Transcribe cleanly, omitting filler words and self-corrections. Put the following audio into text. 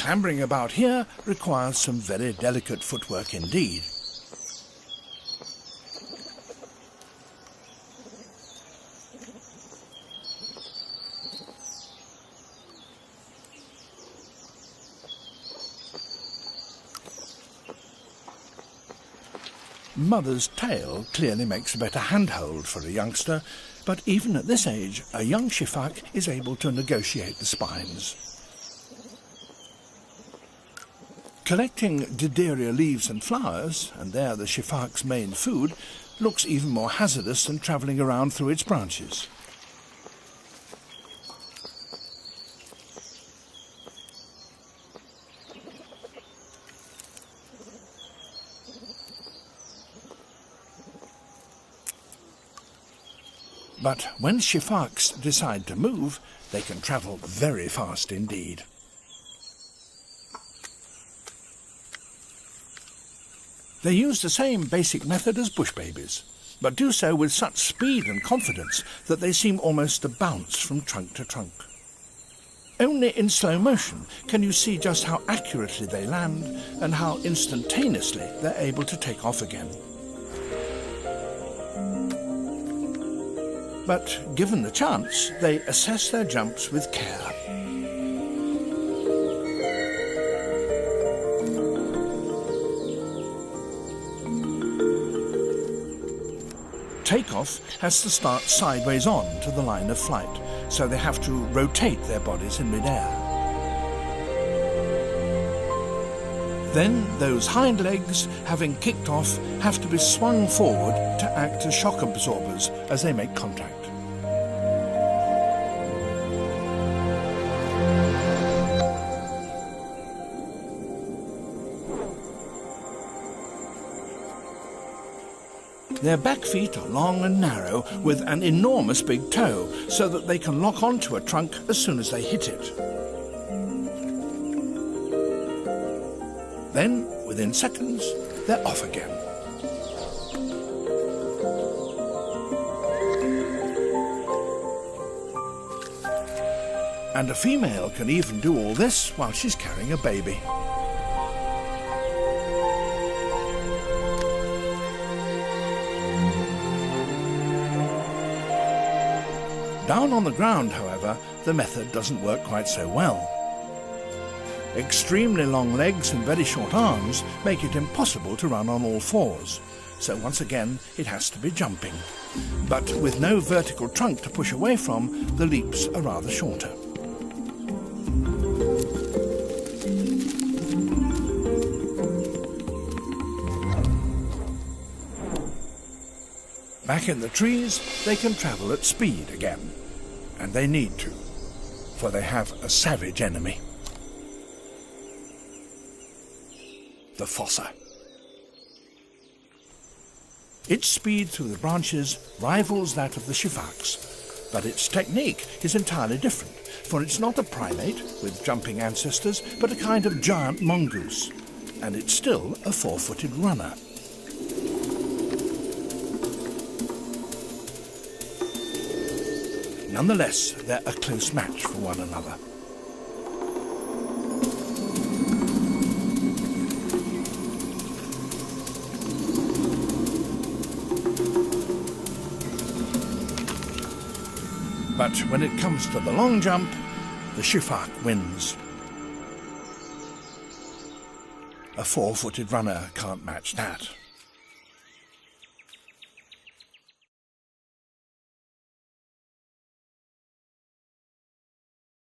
clambering about here requires some very delicate footwork indeed. Mother's tail clearly makes a better handhold for a youngster, but even at this age, a young Sifaka is able to negotiate the spines. Collecting dideria leaves and flowers, and they're the Sifaka's main food, looks even more hazardous than travelling around through its branches. But when Sifakas decide to move, they can travel very fast indeed. They use the same basic method as bush babies, but do so with such speed and confidence that they seem almost to bounce from trunk to trunk. Only in slow motion can you see just how accurately they land and how instantaneously they're able to take off again. But given the chance, they assess their jumps with care. Takeoff has to start sideways on to the line of flight, so they have to rotate their bodies in midair. Then those hind legs, having kicked off, have to be swung forward to act as shock absorbers as they make contact. Their back feet are long and narrow, with an enormous big toe, so that they can lock onto a trunk as soon as they hit it. Then, within seconds, they're off again. And a female can even do all this while she's carrying a baby. Down on the ground, however, the method doesn't work quite so well. Extremely long legs and very short arms make it impossible to run on all fours, so once again it has to be jumping. But with no vertical trunk to push away from, the leaps are rather shorter. Back in the trees, they can travel at speed again. And they need to, for they have a savage enemy. The fossa. Its speed through the branches rivals that of the Sifakas, but its technique is entirely different, for it's not a primate with jumping ancestors, but a kind of giant mongoose, and it's still a four-footed runner. Nonetheless, they're a close match for one another. But when it comes to the long jump, the Sifaka wins. A four-footed runner can't match that.